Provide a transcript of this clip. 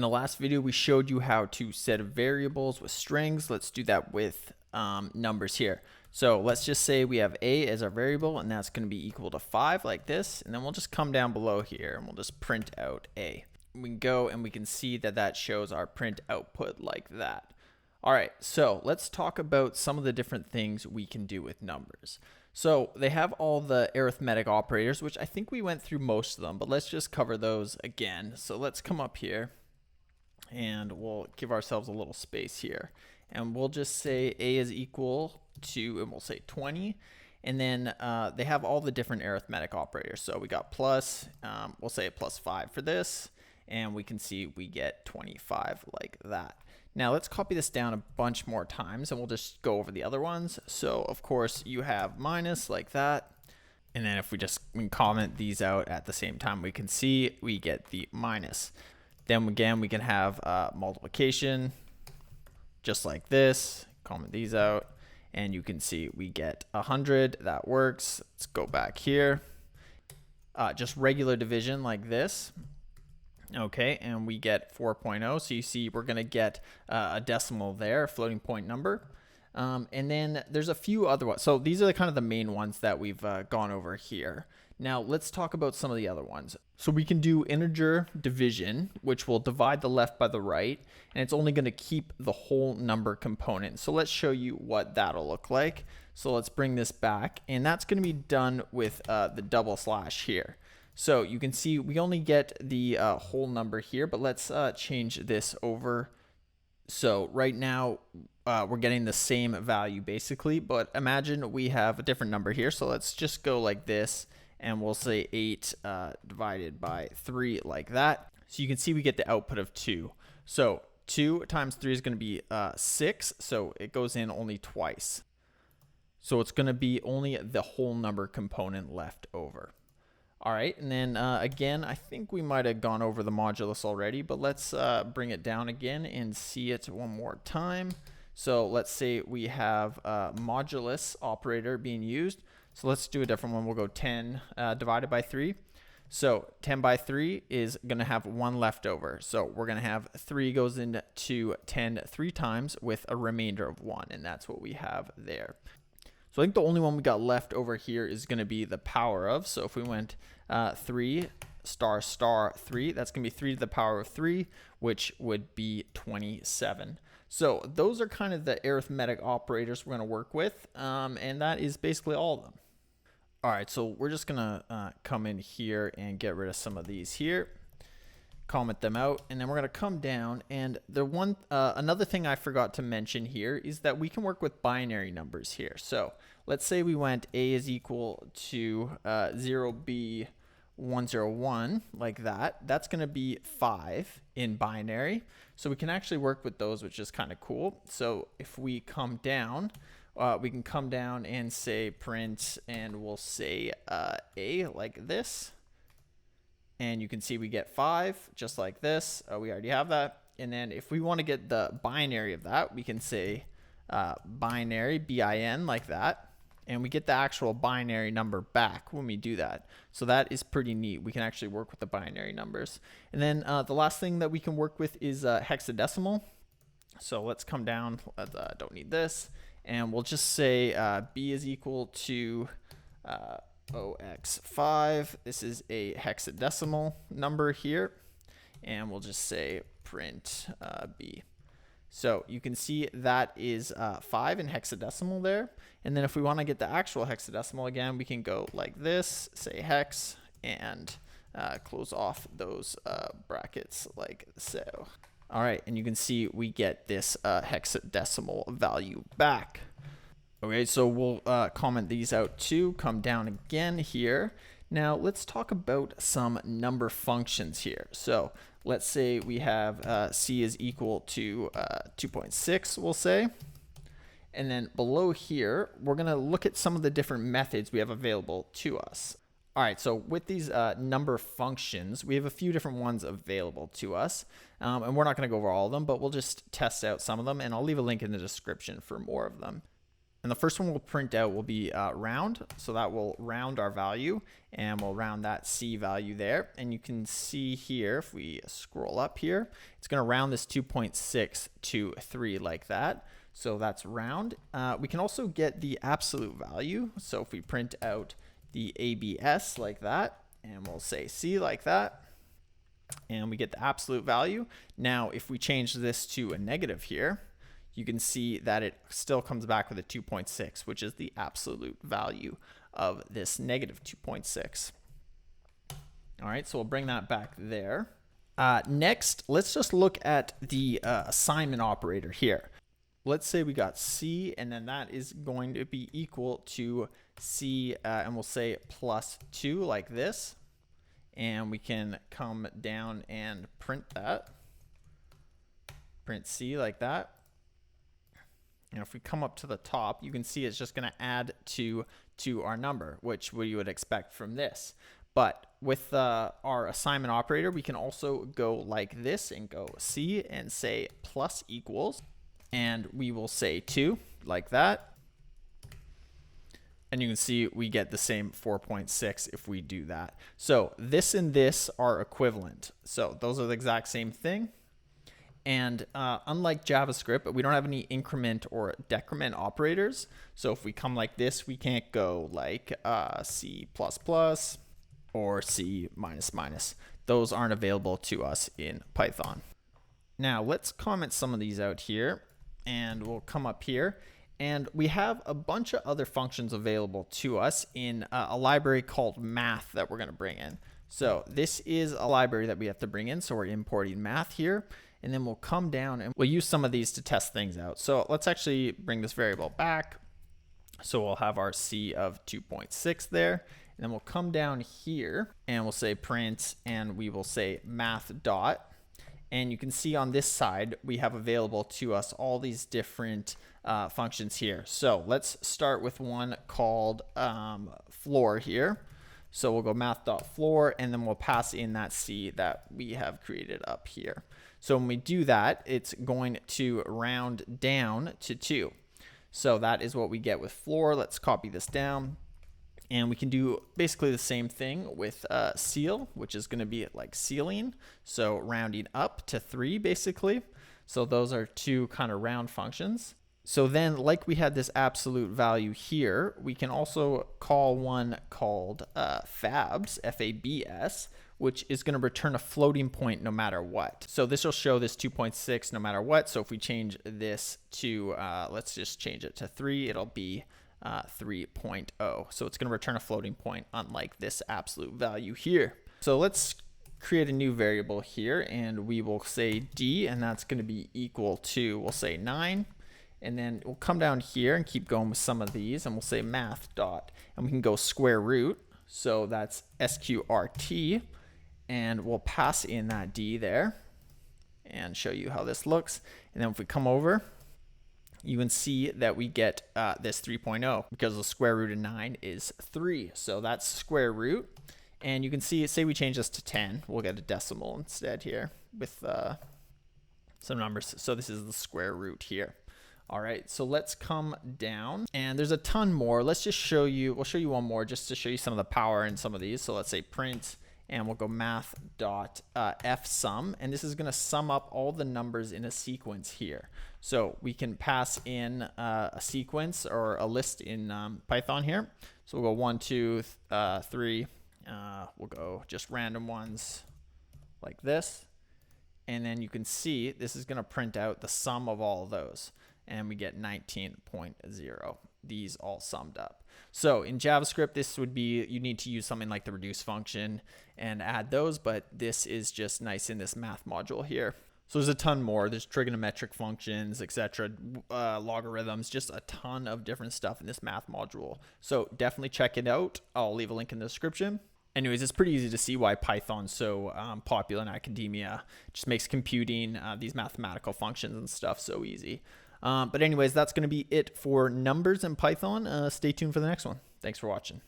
In the last video, we showed you how to set variables with strings. Let's do that with numbers here. So let's just say we have a as our variable, and that's going to be equal to 5 like this. And then we'll just come down below here and we'll just print out a. We can go and we can see that that shows our print output like that. All right, so let's talk about some of the different things we can do with numbers. So they have all the arithmetic operators, which I think we went through most of them, but let's just cover those again. So let's come up here and we'll give ourselves a little space here. And we'll just say a is equal to, and we'll say 20. And then they have all the different arithmetic operators. So we got plus, we'll say plus 5 for this. And we can see we get 25 like that. Now let's copy this down a bunch more times and we'll just go over the other ones. So of course you have minus like that. And then if we just comment these out at the same time, we can see we get the minus. Then again, we can have multiplication just like this. Comment these out and you can see we get 100. That works. Let's go back here. Just regular division like this. Okay, and we get 4.0. So you see we're going to get a decimal there, a floating point number. And then there's a few other ones. So these are kind of the main ones that we've gone over here. Now let's talk about some of the other ones. So we can do integer division, which will divide the left by the right, and it's only going to keep the whole number component. So let's show you what that'll look like. So let's bring this back, and that's going to be done with the double slash here. So you can see we only get the whole number here, but let's change this over. So right now we're getting the same value basically, but imagine we have a different number here. So let's just go like this and we'll say 8 divided by 3 like that. So you can see we get the output of 2. So 2 times 3 is going to be 6. So it goes in only twice. So it's going to be only the whole number component left over. All right, and then again, I think we might have gone over the modulus already, but let's bring it down again and see it one more time. So let's say we have a modulus operator being used. So let's do a different one. We'll go 10 divided by 3. So 10 by 3 is going to have 1 left over. So we're going to have 3 goes into 10 3 times with a remainder of 1, and that's what we have there. So I think the only one we got left over here is going to be the power of. So if we went 3 star star 3, that's going to be 3 to the power of 3, which would be 27. So those are kind of the arithmetic operators we're going to work with. And that is basically all of them. All right, so we're just going to come in here and get rid of some of these here. Comment them out, and then we're going to come down, and the one another thing I forgot to mention here is that we can work with binary numbers here. So let's say we went a is equal to 0b101 like that. That's going to be 5 in binary, so we can actually work with those, which is kind of cool. So if we come down, we can come down and say print, and we'll say a like this. And you can see we get 5 just like this. We already have that. And then if we want to get the binary of that, we can say binary, bin, like that. And we get the actual binary number back when we do that. So that is pretty neat. We can actually work with the binary numbers. And then the last thing that we can work with is hexadecimal. So let's come down. Don't need this. And we'll just say b is equal to 0x5. This is a hexadecimal number here, and we'll just say print b. So you can see that is 5 in hexadecimal there. And then if we want to get the actual hexadecimal again, we can go like this, say hex, and close off those brackets like so. All right, and you can see we get this hexadecimal value back. Okay, so we'll comment these out too, come down again here. Now let's talk about some number functions here. So let's say we have c is equal to 2.6, we'll say. And then below here, we're gonna look at some of the different methods we have available to us. All right, so with these number functions, we have a few different ones available to us. And we're not gonna go over all of them, but we'll just test out some of them, and I'll leave a link in the description for more of them. And the first one we'll print out will be round. So that will round our value, and we'll round that C value there. And you can see here, if we scroll up here, it's going to round this 2.6 to 3 like that. So that's round. We can also get the absolute value. So if we print out the ABS like that, and we'll say C like that, and we get the absolute value. Now, if we change this to a negative here, you can see that it still comes back with a 2.6, which is the absolute value of this negative 2.6. All right, so we'll bring that back there. Next, let's just look at the assignment operator here. Let's say we got C, and then that is going to be equal to C, and we'll say plus 2 like this. And we can come down and print that. Print C like that. And if we come up to the top, you can see it's just going to add 2 to our number, which we would expect from this. But with our assignment operator, we can also go like this and go C and say plus equals. And we will say 2 like that. And you can see we get the same 4.6 if we do that. So this and this are equivalent. So those are the exact same thing. And unlike JavaScript, we don't have any increment or decrement operators. So if we come like this, we can't go like C++ or C minus minus. Those aren't available to us in Python. Now let's comment some of these out here, and we'll come up here. And we have a bunch of other functions available to us in a library called math that we're going to bring in. So this is a library that we have to bring in. So we're importing math here, and then we'll come down and we'll use some of these to test things out. So let's actually bring this variable back. So we'll have our C of 2.6 there, and then we'll come down here and we'll say print, and we will say math dot. And you can see on this side, we have available to us all these different functions here. So let's start with one called floor here. So we'll go math.floor, and then we'll pass in that C that we have created up here. So when we do that, it's going to round down to 2. So that is what we get with floor. Let's copy this down. And we can do basically the same thing with ceil, which is going to be like ceiling. So rounding up to 3, basically. So those are 2 kind of round functions. So then, like we had this absolute value here, we can also call one called fabs, F-A-B-S, which is going to return a floating point no matter what. So this will show this 2.6 no matter what. So if we change this to, let's just change it to 3, it'll be 3.0. So it's going to return a floating point, unlike this absolute value here. So let's create a new variable here, and we will say D, and that's going to be equal to, we'll say 9. And then we'll come down here and keep going with some of these, and we'll say math dot, and we can go square root. So that's SQRT, and we'll pass in that D there and show you how this looks. And then if we come over, you can see that we get this 3.0 because the square root of 9 is 3. So that's square root. And you can see, say we change this to 10, we'll get a decimal instead here with some numbers. So this is the square root here. All right, so let's come down, and there's a ton more. Let's just show you, we'll show you one more just to show you some of the power in some of these. So let's say print, and we'll go math dot fsum, and this is going to sum up all the numbers in a sequence here. So we can pass in a sequence or a list in Python here. So we'll go 1, 2, 3. We'll go just random ones like this, and then you can see this is going to print out the sum of all of those. And we get 19.0. These all summed up. So in JavaScript, this would be, you need to use something like the reduce function and add those, but this is just nice in this math module here. So there's a ton more. There's trigonometric functions, etc., logarithms, just a ton of different stuff in this math module. So definitely check it out. I'll leave a link in the description. Anyways, it's pretty easy to see why Python's so popular in academia. It just makes computing these mathematical functions and stuff so easy. But anyways, that's going to be it for numbers in Python. Stay tuned for the next one. Thanks for watching.